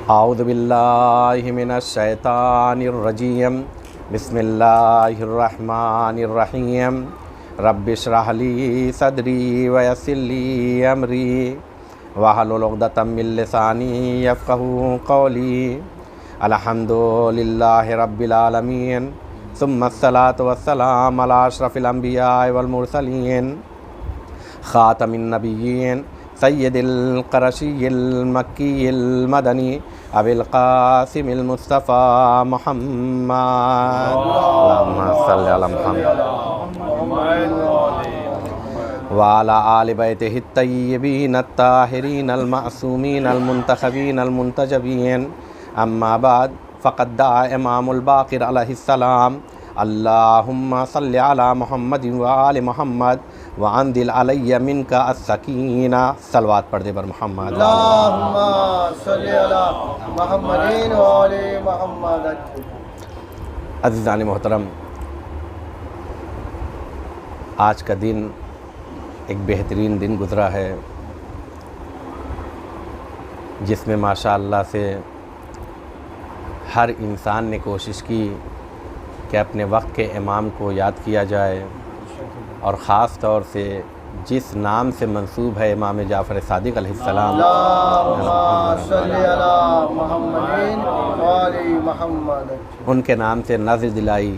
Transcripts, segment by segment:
आऊज़ु बिल्लाहि मिनश शैतानिर रजीम बिस्मिल्लाहिर रहमानिर रहीम रब्बिश्रह ली सदरी व यस्सिर ली अमरी वहलुल उक़दतम मिन लिसानी यफ़क़हू क़ौली अल्हम्दुलिल्लाहि रब्बिल आलमीन सुम्मस्सलातु वस्सलामु अला अशरफिल अंबिया वल मुरसलीन ख़ातमिन नबिय्यीन सय्यदिल क़रशिय्यिल मक्किय्यिल मदनी अबिल क़ासिमिल मुस्तफ़ा मुहम्मद अल्लाहुम्मा सल्लि अला मुहम्मद व अला आलि बैतिहि तय्यबीन अत्ताहिरीन अल मासूमीन अल मुंतखबीन अल मुंतजबीन अम्मा बाद फ़क़द दआ इमामुल बाक़िर अलैहिस्सलाम अल्लाहुम्मा सल्लि अला मुहम्मद व आलि मुहम्मद व अंदिल अलैया मिनका अस्सकीना। सलवात पढ़ दे बर मोहम्मद। अल्लाहुम्मा सल्लि अला मुहम्मदिन व आलि मुहम्मद। अज़ीज़ान मोहतरम, आज का दिन एक बेहतरीन दिन गुज़रा है जिसमें माशाअल्लाह से हर इंसान ने कोशिश की कि अपने वक्त के इमाम को याद किया जाए और ख़ास तौर से जिस नाम से मंसूब है इमाम जाफ़र सादिक़ अलैहिस्सलाम, उनके नाम से नज़र दिलाई।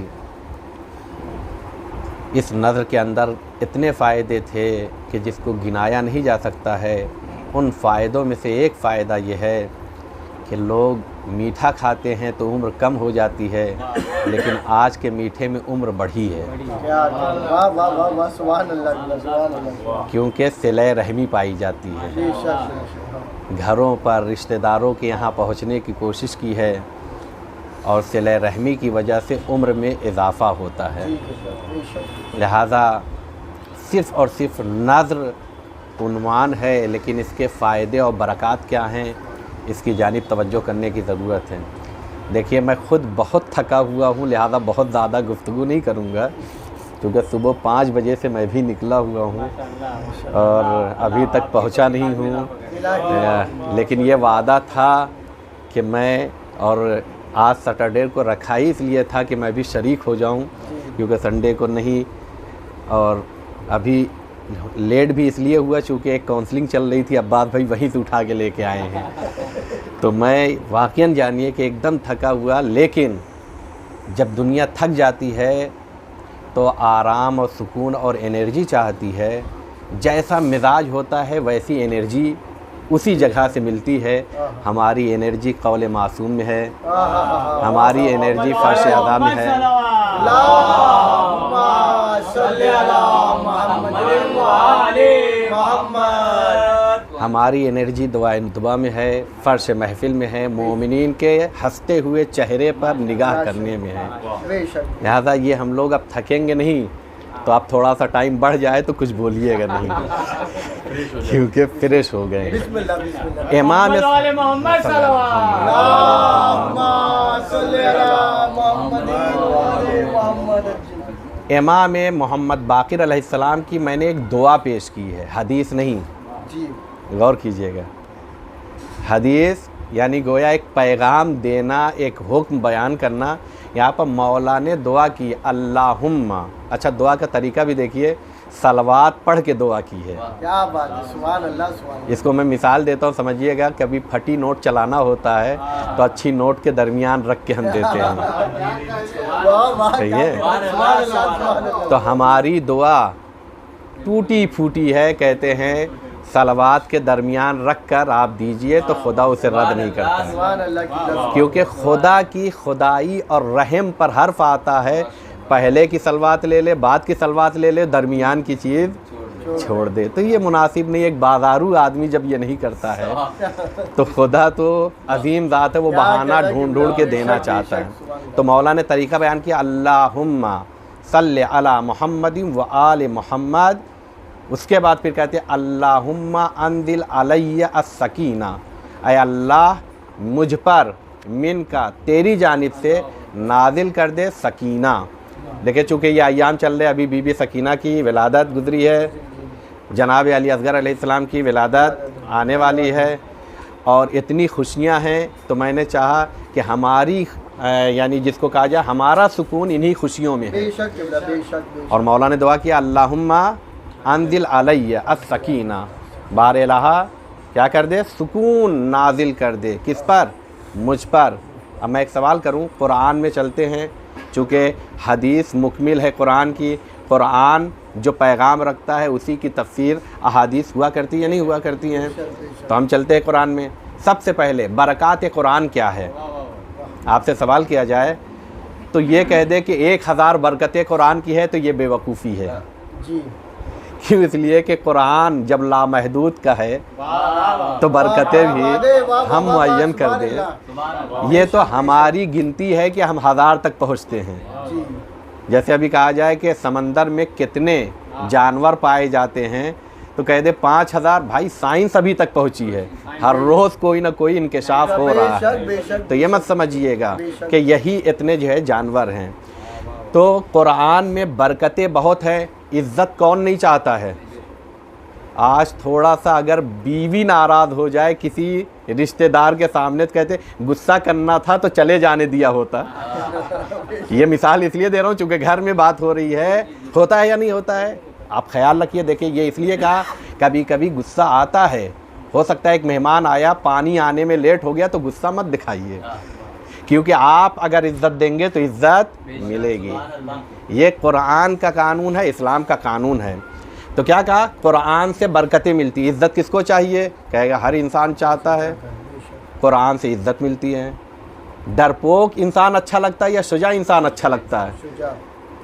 इस नज़र के अंदर इतने फ़ायदे थे कि जिसको गिनाया नहीं जा सकता है। उन फ़ायदों में से एक फ़ायदा ये है कि लोग मीठा खाते हैं तो उम्र कम हो जाती है, लेकिन आज के मीठे में उम्र बढ़ी है क्योंकि सिले रहमी पाई जाती है। घरों पर रिश्तेदारों के यहाँ पहुँचने की कोशिश की है और सिले रहमी की वजह से उम्र में इजाफ़ा होता है। लिहाजा सिर्फ़ और सिर्फ नज़र उन्वान है, लेकिन इसके फ़ायदे और बरक़ात क्या हैं इसकी जानिब तवज्जो करने की ज़रूरत है। देखिए, मैं ख़ुद बहुत थका हुआ हूँ, लिहाजा बहुत ज़्यादा गुफ्तगू नहीं करूँगा क्योंकि सुबह 5 बजे से मैं भी निकला हुआ हूँ और अभी तक पहुँचा नहीं हूँ। लेकिन ये वादा था कि मैं, और आज सैटरडे को रखा ही इसलिए था कि मैं भी शरीक हो जाऊँ क्योंकि संडे को नहीं, और अभी लेट भी इसलिए हुआ चूँकि एक काउंसलिंग चल रही थी, अब्बास भाई वहीं से उठा के लेके आए हैं। तो मैं वाक़ईन जानिए कि एकदम थका हुआ, लेकिन जब दुनिया थक जाती है तो आराम और सुकून और एनर्जी चाहती है। जैसा मिजाज होता है वैसी एनर्जी उसी जगह से मिलती है। हमारी एनर्जी कौल मासूम में है, हमारी एनर्जी फर्श अदा में है, हमारी एनर्जी दुआ नुतबा में है, फ़र्श महफिल में है, मोमिनीन के हंसते हुए चेहरे पर निगाह करने में है। लिहाजा ये हम लोग अब थकेंगे नहीं, तो आप थोड़ा सा टाइम बढ़ जाए तो कुछ बोलिएगा नहीं क्योंकि फ्रेश हो गए। इमाम इमाम मोहम्मद बाक़िर अलैहिस्सलाम की मैंने एक दुआ पेश की है, हदीस नहीं जी, गौर कीजिएगा। हदीस यानी गोया एक पैगाम देना, एक हुक्म बयान करना। यहाँ पर मौला ने दुआ की अल्लाहुम्मा। अच्छा, दुआ का तरीका भी देखिए, सलवात पढ़ के दुआ की है। क्या बात है, सुभान अल्लाह, सुभान अल्लाह। इसको मैं मिसाल देता हूँ, समझिएगा। कभी फटी नोट चलाना होता है तो अच्छी नोट के दरमियान रख के हम देते हैं, सही है। तो हमारी दुआ टूटी फूटी है, कहते हैं सलवात के दरमियान रख कर आप दीजिए तो खुदा उसे रद्द नहीं करता, क्योंकि खुदा की खुदाई और रहम पर हर्फ आता है। पहले की सलवात ले ले, बाद की सलवात ले ले, दरमियान की चीज़ छोड़ दे। तो ये मुनासिब नहीं। एक बाजारू आदमी जब ये नहीं करता है तो खुदा तो अजीम ज़ात है, वो बहाना ढूंढ ढूंढ के देना चाहता है। तो मौला ने तरीका बयान किया अल्लाहुम्मा सल्लि अला मुहम्मदिन व आलि मुहम्मद उसके बाद फिर कहते हैं अल्लाहुम्मा अंदिल अलैया अस्सकीना, ऐ अल्लाह मुझ पर मिन का तेरी जानिब से नाजिल कर दे सकीना। देखिए चूँकि ये अय्याम चल रहे, अभी बीबी सकीना की विलादत गुजरी है, जनाब अली असगर अलैहिस्सलाम की विलादत आने वाली है और इतनी खुशियाँ हैं, तो मैंने चाहा कि हमारी यानी जिसको कहा जाए हमारा सुकून इन्हीं खुशियों में है। बेशक क़िबला, बेशक। और मौला ने दुआ किया अल्लाहुम्मा अंदिल अलैया अस्सकीना, बार इलाहा क्या कर दे, सुकून नाजिल कर दे, किस पर, मुझ पर। अब मैं एक सवाल करूं, कुरान में चलते हैं, चूँकि हदीस मुकमिल है कुरान की, कुरान जो पैगाम रखता है उसी की तफसीर अहादीस हुआ करती है नहीं हुआ करती हैं, तो हम चलते हैं कुरान में। सबसे पहले बरक़ात कुरान क्या है, आपसे सवाल किया जाए तो ये कह दे कि 1000 बरकतें कुरान की है, तो ये बेवकूफ़ी है जी। क्यों, इसलिए कि कुरान जब लामहदूद का है तो बरकतें भी हम मुअय्यन कर दें। ये तो हमारी गिनती है कि हम 1000 तक पहुँचते हैं। जैसे अभी कहा जाए कि समंदर में कितने जानवर पाए जाते हैं, तो कह दे 5000। भाई साइंस अभी तक पहुंची है, हर रोज़ कोई ना कोई इंकशाफ हो रहा है, तो ये मत समझिएगा कि यही इतने जो है जानवर हैं। तो कुरान में बरकतें बहुत हैं, इज़्ज़त कौन नहीं चाहता है। आज थोड़ा सा अगर बीवी नाराज़ हो जाए किसी रिश्तेदार के सामने, तो कहते गुस्सा करना था तो चले जाने दिया होता। ये मिसाल इसलिए दे रहा हूँ चूँकि घर में बात हो रही है, होता है या नहीं होता है, आप ख्याल रखिए। देखिए ये इसलिए कहा, कभी कभी गुस्सा आता है, हो सकता है एक मेहमान आया, पानी आने में लेट हो गया, तो गुस्सा मत दिखाइए, क्योंकि आप अगर इज़्ज़त देंगे तो इज़्ज़त मिलेगी। ये कुरान का कानून है, इस्लाम का कानून है। तो क्या कहा, कुरान से बरकतें मिलती। इज़्ज़त किसको चाहिए, कहेगा हर इंसान चाहता है, कुरान से इज़्ज़त मिलती है। डरपोक इंसान अच्छा लगता है या शुजा इंसान अच्छा लगता है,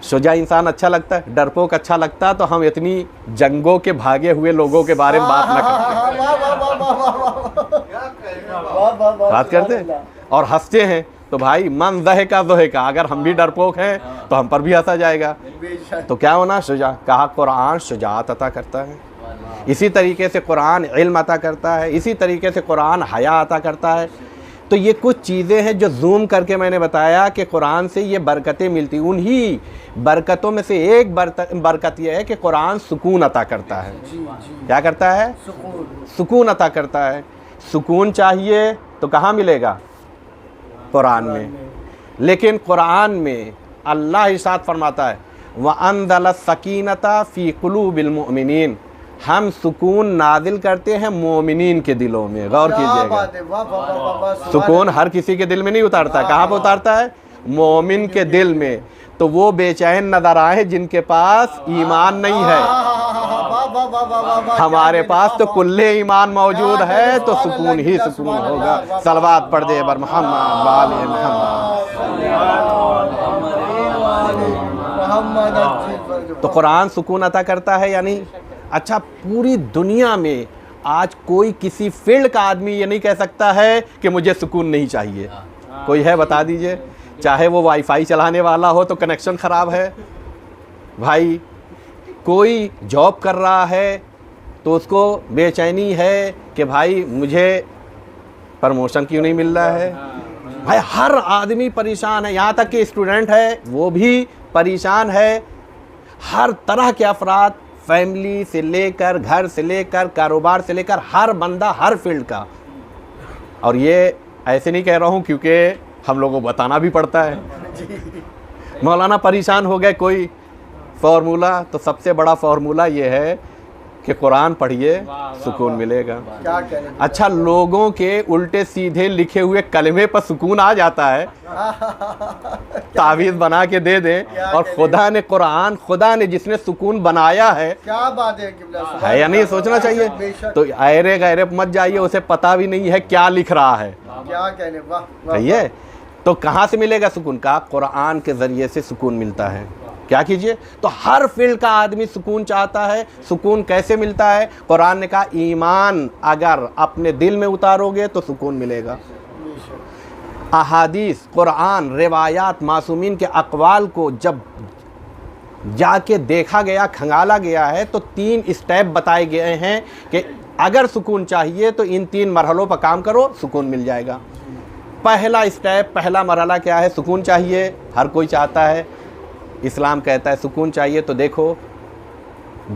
शुजा इंसान अच्छा लगता है, डरपोक अच्छा लगता है, तो हम इतनी जंगों के भागे हुए लोगों के बारे में बात ना करते, बात करते और हंसते हैं। तो भाई मन ज़हे का, अगर हम भी डरपोक हैं तो हम पर भी हंसा जाएगा। तो क्या होना, शुजा। कहा कुरान शुजाअत अता करता है, इसी तरीके से कुरान इल्म अता करता है, इसी तरीके से कुरान हया अता करता है। तो ये कुछ चीज़ें हैं जो जूम करके मैंने बताया कि कुरान से ये बरकतें मिलती। उन्हीं बरकतों में से एक बरकत यह है कि कुरान सुकून अता करता है। क्या करता है, सुकून अता करता है। सुकून चाहिए तो कहाँ मिलेगा, कुरान में। लेकिन कुरान में अल्लाह इरशाद फरमाता है व अंज़ल सकीनता फ़ी क़ुलूबिल मुमिनीन, हम सुकून नाजिल करते हैं मोमिनीन के दिलों में। गौर कीजिएगा, सुकून हर किसी के दिल में नहीं उतारता, कहाँ पर उतारता है, मोमिन के दिल में। तो वो बेचैन नजर आए जिनके पास ईमान नहीं है, हमारे पास तो कुल्ले ईमान मौजूद है, तो सुकून ही सुकून होगा। सलवात पढ़ दे बर मोहम्मद वाले मोहम्मद। तो कुरान सुकून अता करता है या नहीं। अच्छा, पूरी दुनिया में आज कोई किसी फील्ड का आदमी ये नहीं कह सकता है कि मुझे सुकून नहीं चाहिए। कोई है, बता दीजिए। चाहे वो वाईफाई चलाने वाला हो तो कनेक्शन ख़राब है भाई, कोई जॉब कर रहा है तो उसको बेचैनी है कि भाई मुझे प्रमोशन क्यों नहीं मिल रहा है। भाई हर आदमी परेशान है, यहाँ तक कि स्टूडेंट है वो भी परेशान है। हर तरह के अफराद, फैमिली से लेकर, घर से लेकर, कारोबार से लेकर, हर बंदा हर फील्ड का। और ये ऐसे नहीं कह रहा हूँ क्योंकि हम लोगों को बताना भी पड़ता है। मौलाना परेशान हो गए कोई फार्मूला, तो सबसे बड़ा फार्मूला ये है कि कुरान पढ़िए, सुकून मिलेगा। अच्छा, लोगों के उल्टे सीधे लिखे हुए कलमे पर सुकून आ जाता है, तावीज़ बना के दे दें। और खुदा ने कुरान, खुदा ने जिसने सुकून बनाया है, क्या बात है या नहीं, सोचना चाहिए। तो अरे गहरे मत जाइए, उसे पता भी नहीं है क्या लिख रहा है, क्या कहने, वाह। सही है। तो कहाँ से मिलेगा सुकून का, कुरान के ज़रिए से सुकून मिलता है। क्या कीजिए, तो हर फील्ड का आदमी सुकून चाहता है। सुकून कैसे मिलता है, कुरान ने कहा ईमान अगर अपने दिल में उतारोगे तो सुकून मिलेगा। अहादीस, कुरान, रिवायात, मासूमीन के अक़वाल को जब जाके देखा गया, खंगाला गया है, तो 3 स्टेप बताए गए हैं कि अगर सुकून चाहिए तो इन 3 मरहलों पर काम करो, सुकून मिल जाएगा। पहला स्टेप, पहला मरहला क्या है? सुकून चाहिए, हर कोई चाहता है। इस्लाम कहता है सुकून चाहिए तो देखो,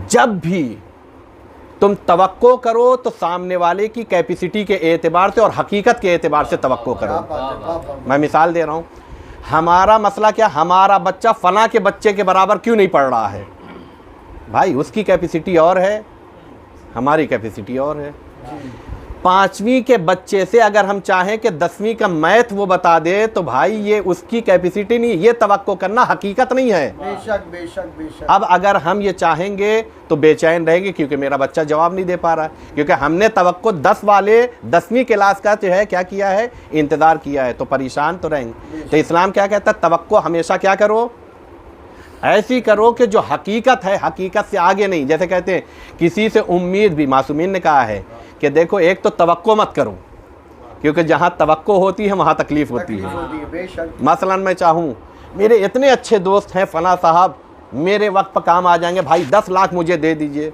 जब भी तुम तवक्को करो तो सामने वाले की कैपेसिटी के एतबार से और हकीकत के एतबार से तवक्को करो। मैं मिसाल दे रहा हूँ, हमारा मसला क्या, हमारा बच्चा फला के बच्चे के बराबर क्यों नहीं पढ़ रहा है? भाई उसकी कैपेसिटी और है, हमारी कैपेसिटी और है। 5वीं के बच्चे से अगर हम चाहें कि 10वीं का मैथ वो बता दे तो भाई ये उसकी कैपेसिटी नहीं, ये तवक्को करना हकीकत नहीं है। बेशक बेशक बेशक। अब अगर हम ये चाहेंगे तो बेचैन रहेंगे क्योंकि मेरा बच्चा जवाब नहीं दे पा रहा है, क्योंकि हमने तवक्को 10 वाले 10वीं क्लास का जो है क्या किया है, इंतज़ार किया है, तो परेशान तो रहेंगे। तो इस्लाम क्या कहता है? तवक्को हमेशा क्या करो, ऐसी करो कि जो हकीकत है, हकीकत से आगे नहीं। जैसे कहते हैं किसी से उम्मीद भी, मासूमीन ने कहा है कि देखो एक तो तवक्को मत करो, क्योंकि जहाँ तवक्को होती है वहाँ तकलीफ़ होती है। मसलन मैं चाहूँ मेरे इतने अच्छे दोस्त हैं, फला साहब मेरे वक्त पर काम आ जाएंगे, भाई 10 लाख मुझे दे दीजिए।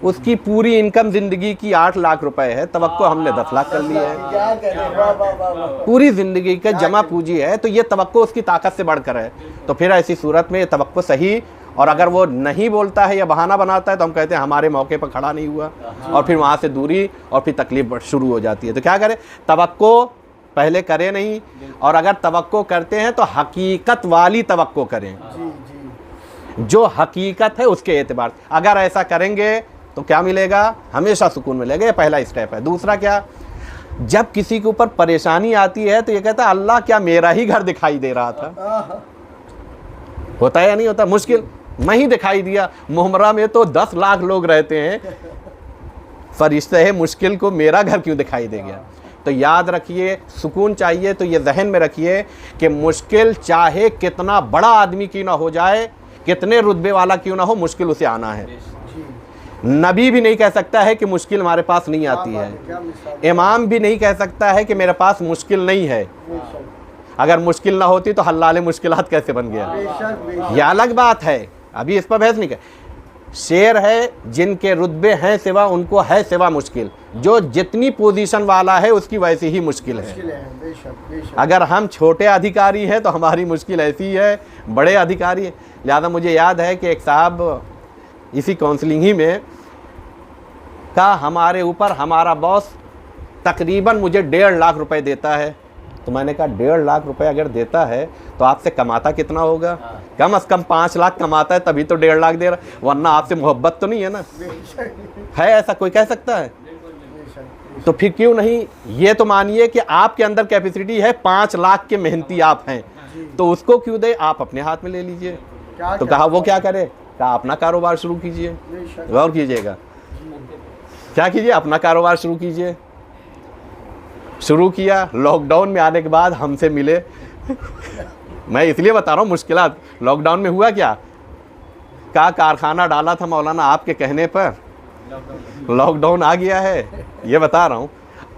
उसकी पूरी इनकम ज़िंदगी की 8 लाख रुपए है, तवक्को हमने 10 लाख कर लिया है, पूरी ज़िंदगी का जमा पूंजी है, तो ये तवक्को उसकी ताकत से बढ़कर है। तो फिर ऐसी सूरत में ये तवक्को सही, और अगर वो नहीं बोलता है या बहाना बनाता है तो हम कहते हैं हमारे मौके पर खड़ा नहीं हुआ, और फिर वहाँ से दूरी और फिर तकलीफ शुरू हो जाती है। तो क्या करें? तवक्को पहले करें नहीं, और अगर तवक्को करते हैं तो हकीकत वाली तवक्को करें, जो हकीकत है उसके एतबार। अगर ऐसा करेंगे तो क्या मिलेगा? हमेशा सुकून मिलेगा। ये पहला स्टेप है। दूसरा क्या, जब किसी के ऊपर परेशानी आती है तो ये कहता है अल्लाह क्या मेरा ही घर दिखाई दे रहा था? होता है या नहीं होता? मुश्किल मैं ही दिखाई दिया, मुहमरा में तो 10 लाख लोग रहते हैं, फरिश्ते है, मुश्किल को मेरा घर क्यों दिखाई दे गया? तो याद रखिए, सुकून चाहिए तो ये जहन में रखिए कि मुश्किल चाहे कितना बड़ा आदमी क्यों ना हो जाए, कितने रुतबे वाला क्यों ना हो, मुश्किल उसे आना है। नबी भी नहीं कह सकता है कि मुश्किल हमारे पास नहीं आती है, इमाम भी नहीं कह सकता है कि मेरे पास मुश्किल नहीं है। अगर मुश्किल ना होती तो हल्लाले मुश्किलात कैसे बन गया? यह अलग बात है, अभी इस पर बहस नहीं कर। शेर है जिनके रुतबे हैं सिवा, उनको है सिवा मुश्किल, जो जितनी पोजीशन वाला है उसकी वैसी ही मुश्किल है। अगर हम छोटे अधिकारी हैं तो हमारी मुश्किल ऐसी है, बड़े अधिकारी है। लिहाजा मुझे याद है कि एक साहब इसी काउंसलिंग ही में का हमारे ऊपर हमारा बॉस तकरीबन मुझे 1.5 लाख रुपए देता है। तो मैंने कहा 1.5 लाख रुपए अगर देता है तो आपसे कमाता कितना होगा? कम से कम 5 लाख कमाता है तभी तो 1.5 लाख दे रहा, वरना आपसे मोहब्बत तो नहीं है ना। है ऐसा कोई कह सकता है? तो फिर क्यों नहीं? ये तो मानिए कि आपके अंदर कैपेसिटी है, 5 लाख के मेहनती आप हैं, तो उसको क्यों दे? आप अपने हाथ में ले लीजिए। तो कहा वो क्या करे? कहा अपना कारोबार शुरू कीजिए। गौर कीजिएगा, क्या कीजिए? अपना कारोबार शुरू कीजिए। शुरू किया, लॉकडाउन में आने के बाद हमसे मिले। मैं इसलिए बता रहा हूँ मुश्किलात। लॉकडाउन में हुआ क्या? का कारखाना डाला था मौलाना आपके कहने पर, लॉकडाउन आ गया है, ये बता रहा हूँ।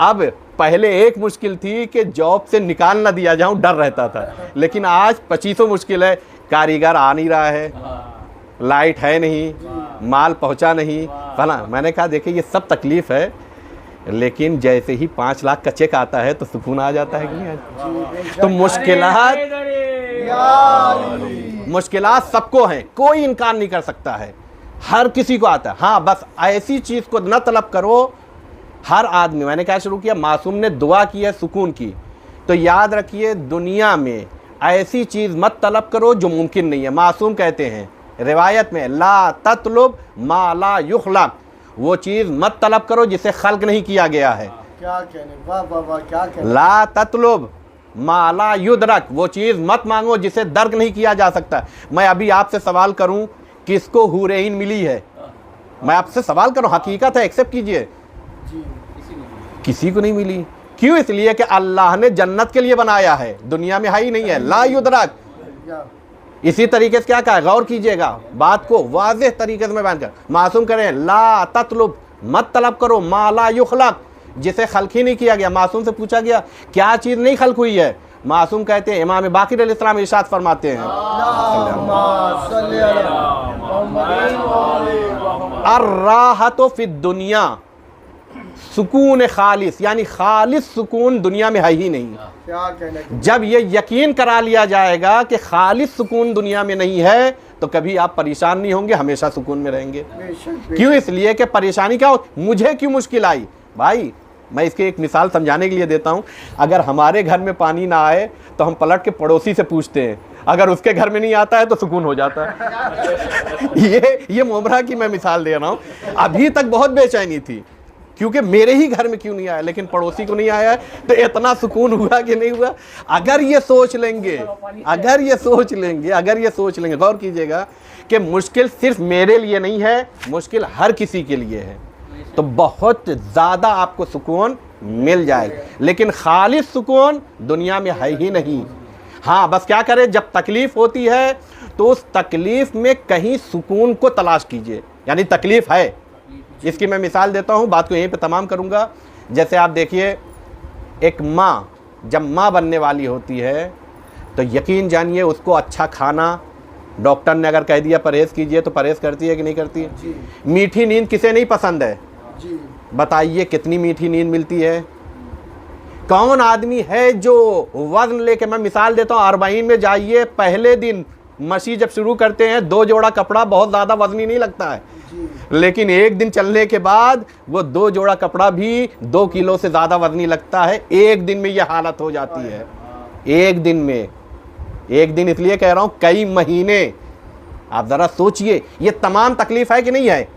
अब पहले एक मुश्किल थी कि जॉब से निकाल ना दिया जाऊँ, डर रहता था, लेकिन आज 2500 मुश्किल है। कारीगर आ नहीं रहा है, लाइट है नहीं, माल पहुँचा नहीं, फला। मैंने कहा देखिए ये सब तकलीफ़ है, लेकिन जैसे ही 5 लाख का चेक आता है तो सुकून आ जाता है कि नहीं? तो मुश्किलात सबको हैं, कोई इनकार नहीं कर सकता है, हर किसी को आता है। हाँ, बस ऐसी चीज़ को न तलब करो हर आदमी। मैंने क्या शुरू किया? मासूम ने दुआ की है सुकून की, तो याद रखिए दुनिया में ऐसी चीज़ मत तलब करो जो मुमकिन नहीं है। मासूम कहते हैं रिवायत में, ला ततलुब मा ला युखलक, वो चीज़ मत तलब करो जिसे खल्क नहीं किया गया है। क्या कहने, वाह वाह वाह, क्या कहने। ला ततलुब मा ला युदरक, वो चीज़ मत मांगो जिसे दर्क नहीं किया जा सकता। मैं अभी आपसे सवाल करूं, किसको हूर-ए-इन मिली है? मैं आपसे सवाल करूं, हकीकत है, एक्सेप्ट कीजिए। किसी को नहीं मिली। क्यों? इसलिए कि अल्लाह ने जन्नत के लिए बनाया है, दुनिया में है ही नहीं है। ला युदरक। इसी तरीके से क्या कहा? गौर कीजिएगा, बात को वाज़ेह तरीके से मैं बयान कर। मासूम करें, ला ततलुब, मत तलब करो मा ला युखलक, जिसे खल्क ही नहीं किया गया। मासूम से पूछा गया क्या चीज़ नहीं खल्क हुई है? मासूम कहते हैं, इमाम बाक़िर अलैहिस्सलाम इरशाद फरमाते हैं, अर्राहतु फिद दुनिया सुकून खालिस, यानी खालिस सुकून दुनिया में है ही नहीं। क्या कहने जब ये यकीन करा लिया जाएगा कि खालिस सुकून दुनिया में नहीं है तो कभी आप परेशान नहीं होंगे, हमेशा सुकून में रहेंगे। क्यों? इसलिए कि परेशानी क्या हो, मुझे क्यों मुश्किल आई। भाई मैं इसकी एक मिसाल समझाने के लिए देता हूँ। अगर हमारे घर में पानी ना आए तो हम पलट के पड़ोसी से पूछते हैं, अगर उसके घर में नहीं आता है तो सुकून हो जाता है। ये मोमरा की मैं मिसाल दे रहा हूँ। अभी तक बहुत बेचैनी थी क्योंकि मेरे ही घर में क्यों नहीं आया, लेकिन पड़ोसी को नहीं आया है तो इतना सुकून हुआ कि नहीं हुआ। अगर ये सोच लेंगे, गौर कीजिएगा कि मुश्किल सिर्फ मेरे लिए नहीं है, मुश्किल हर किसी के लिए है, तो बहुत ज़्यादा आपको सुकून मिल जाएगा। लेकिन खालिस सुकून दुनिया में है ही नहीं। हाँ, बस क्या करें, जब तकलीफ़ होती है तो उस तकलीफ़ में कहीं सुकून को तलाश कीजिए। यानी तकलीफ़ है, इसकी मैं मिसाल देता हूँ, बात को यहीं पे तमाम करूँगा। जैसे आप देखिए, एक माँ जब माँ बनने वाली होती है तो यकीन जानिए उसको अच्छा खाना, डॉक्टर ने अगर कह दिया परहेज़ कीजिए तो परहेज़ करती है कि नहीं करती है। मीठी नींद किसे नहीं पसंद है जी। बताइए कितनी मीठी नींद मिलती है। कौन आदमी है जो वज़न लेके, मैं मिसाल देता हूँ, 40 में जाइए, पहले दिन मशी जब शुरू करते हैं 2 जोड़ा कपड़ा बहुत ज़्यादा वज़नी नहीं लगता है, लेकिन एक दिन चलने के बाद वो 2 जोड़ा कपड़ा भी 2 किलो से ज़्यादा वज़नी लगता है। एक दिन में ये हालत हो जाती है, एक दिन में। एक दिन इसलिए कह रहा हूँ, कई महीने। आप ज़रा सोचिए, ये तमाम तकलीफ़ है कि नहीं है?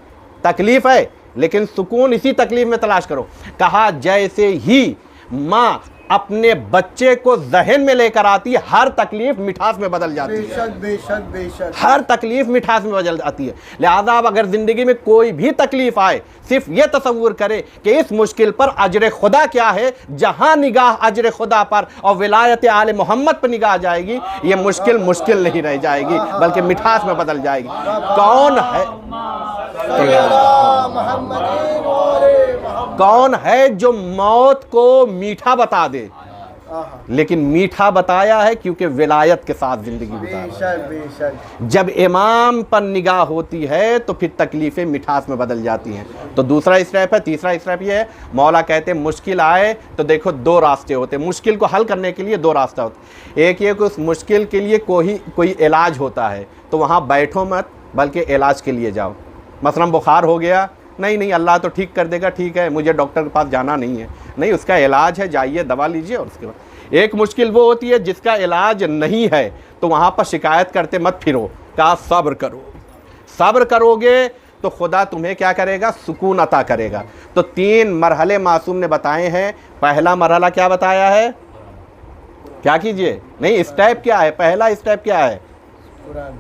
तकलीफ़ है, लेकिन सुकून इसी तकलीफ़ में तलाश करो। कहा जैसे ही माँ अपने बच्चे को जहन में लेकर आती है, हर तकलीफ मिठास में बदल जाती है। बेशक बेशक बेशक, हर तकलीफ मिठास में बदल जाती है। लिहाजा अब अगर ज़िंदगी में कोई भी तकलीफ आए, सिर्फ ये तसव्वुर करे कि इस मुश्किल पर अजर खुदा क्या है। जहां निगाह अजर खुदा पर और विलायत आले मोहम्मद पर निगाह जाएगी, ये मुश्किल मुश्किल नहीं रह जाएगी, बल्कि मिठास में बदल जाएगी। कौन है जो मौत को मीठा बता दे, लेकिन मीठा बताया है क्योंकि विलायत के साथ जिंदगी गुजारा। जब इमाम पर निगाह होती है तो फिर तकलीफ़ें मिठास में बदल जाती हैं। तो दूसरा स्टेप है। तीसरा स्टेप ये है, मौला कहते हैं मुश्किल आए तो देखो 2 रास्ते होते हैं। मुश्किल को हल करने के लिए 2 रास्ता होता है। एक ये कि उस मुश्किल के लिए कोई इलाज होता है, तो वहाँ बैठो मत, बल्कि इलाज के लिए जाओ। मसलन बुखार हो गया, नहीं अल्लाह तो ठीक कर देगा, ठीक है, मुझे डॉक्टर के पास जाना नहीं है, नहीं, उसका इलाज है, जाइए दवा लीजिए। और उसके बाद एक मुश्किल वो होती है जिसका इलाज नहीं है, तो वहाँ पर शिकायत करते मत फिरो, कहा सब्र करो। सब्र करोगे तो खुदा तुम्हें क्या करेगा, सुकून अता करेगा। तो 3 मरहले मासूम ने बताए हैं। पहला मरहला क्या बताया है, क्या कीजिए, नहीं, स्टेप क्या है, पहला स्टेप क्या है,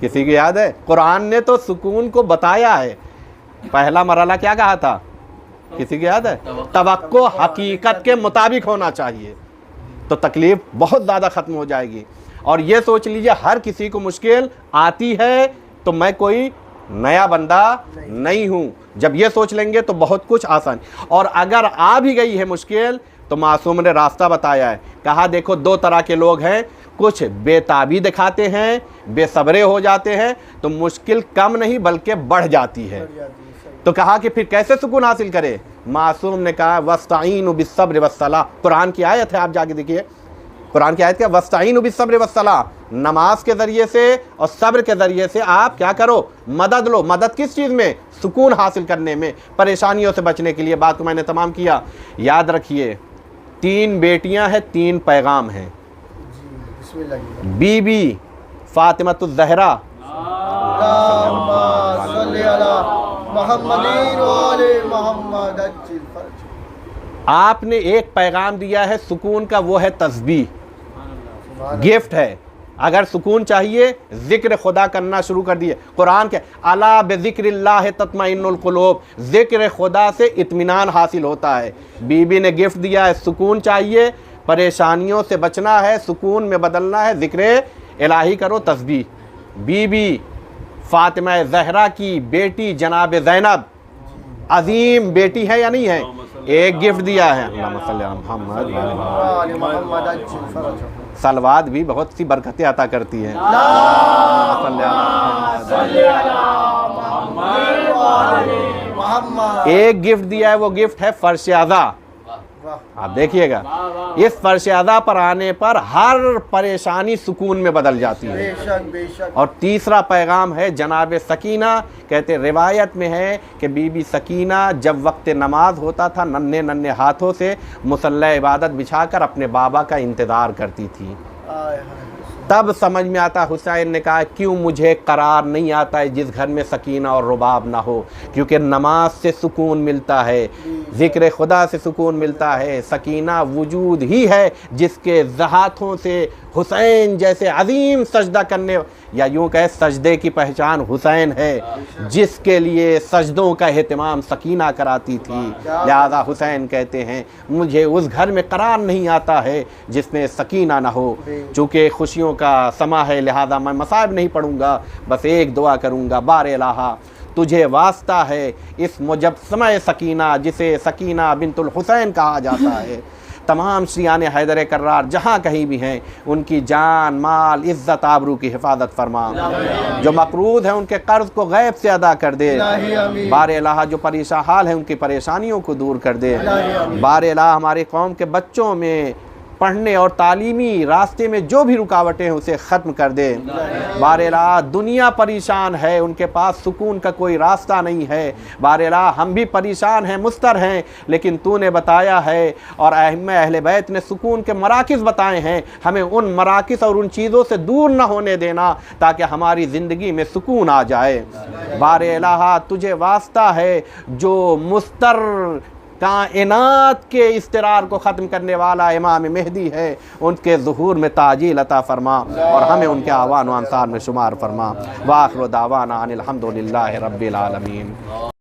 किसी को याद है? कुरान ने तो सुकून को बताया है। पहला मरहला क्या कहा था, किसी को याद है? तवक्को हकीकत के मुताबिक होना चाहिए, तो तकलीफ बहुत ज़्यादा ख़त्म हो जाएगी। और ये सोच लीजिए, हर किसी को मुश्किल आती है, तो मैं कोई नया बंदा नहीं हूँ। जब ये सोच लेंगे तो बहुत कुछ आसान। और अगर आ भी गई है मुश्किल, तो मासूम ने रास्ता बताया है। कहा देखो 2 तरह के लोग हैं, कुछ बेताबी दिखाते हैं, बेसब्रे हो जाते हैं, तो मुश्किल कम नहीं बल्कि बढ़ जाती है। तो कहा कि फिर कैसे सुकून हासिल करे? मासूम ने कहा वस्ताईनु बिस्सब्र वस्सलाह। कुरान की आयत है, आप जाके देखिए, कुरान की आयत क्या, वस्ताईनु बिस्सब्र वस्सलाह। नमाज के ज़रिए से और सब्र के ज़रिए से आप क्या करो, मदद लो। मदद किस चीज़ में? सुकून हासिल करने में, परेशानियों से बचने के लिए। बात को मैंने तमाम किया। याद रखिए, 3 बेटियां हैं, 3 पैगाम हैं। बीबी फातिमतुज़ ज़हरा, आपने एक पैगाम दिया है सुकून का, वो है तस्बीह, गिफ्ट है। अगर सुकून चाहिए, जिक्र खुदा करना शुरू कर दिए। कुरान के अला बिज़िक्रिल्लाह तत्मइन्नुल कुलूब, जिक्र खुदा से इत्मीनान हासिल होता है। बीबी ने गिफ्ट दिया है, सुकून चाहिए, परेशानियों से बचना है, सुकून में बदलना है, जिक्र इलाही करो, तस्बीह। बीबी फातिमा ज़हरा की बेटी जनाब ज़ैनब, अजीम बेटी है या नहीं है, एक गिफ्ट दिया है। सलवात भी बहुत सी बरकतें अता करती हैं। मोहम्मद। एक गिफ्ट दिया है, वो गिफ्ट है फर्श आज़ा। वाह आप देखिएगा, इस फर्श आज़ा पर आने पर हर परेशानी सुकून में बदल जाती है। बेशक बेशक। और तीसरा पैगाम है जनाब सकीना, कहते रिवायत में है कि बीबी सकीना जब वक्त नमाज होता था नन्हे नन्हे हाथों से मुसल्ला इबादत बिछाकर अपने बाबा का इंतज़ार करती थी। आय हाय। तब समझ में आता, हुसैन ने कहा क्यों मुझे करार नहीं आता है जिस घर में सकीना और रुबाब ना हो, क्योंकि नमाज से सुकून मिलता है, ज़िक्र खुदा से सुकून मिलता है। सकीना वजूद ही है जिसके हाथों से हुसैन जैसे अजीम सजदा करने, या यूँ कहे सजदे की पहचान हुसैन है, जिसके लिए सजदों का एहतमाम सकीना कराती थी। लिहाजा हुसैन कहते हैं मुझे उस घर में करार नहीं आता है जिसमें सकीना ना हो। चूँकि खुशियों का समा है लिहाजा मैं मसाइब नहीं पढ़ूँगा, बस एक दुआ करूँगा, बारे इलाहा तुझे वास्ता है इस मुजस्समा सकीना जिसे सकीना बिनतुल हुसैन कहा जाता है। तमाम शियान हैदर कर्रार जहाँ कहीं भी हैं उनकी जान माल इज़्ज़त आबरू की हिफाजत फरमा। जो मकरूज़ हैं उनके कर्ज़ को गैब से अदा कर दे। बारे इलाहा जो परेशान हाल है उनकी परेशानियों को दूर कर दे। बारे इलाहा हमारी कौम के बच्चों में पढ़ने और तालीमी रास्ते में जो भी रुकावटें हैं उसे ख़त्म कर दे। बारेला दुनिया परेशान है, उनके पास सुकून का कोई रास्ता नहीं है। बारेला हम भी परेशान हैं, मुस्तर हैं, लेकिन तूने बताया है और अहले बैत ने सुकून के मराकिज़ बताए हैं, हमें उन मराकिज़ और उन चीज़ों से दूर न होने देना ताकि हमारी ज़िंदगी में सुकून आ जाए। बारेला तुझे वास्ता है जो मुस्तर कायनात के इस्तरार को ख़त्म करने वाला इमाम मेहदी है, उनके ज़ुहूर में ताजील अता फरमा और हमें उनके आवान व अंसार में शुमार फरमा। वाखिर दावाना अनिल हम्दुलिल्लाहि रब्बिल आलमीन।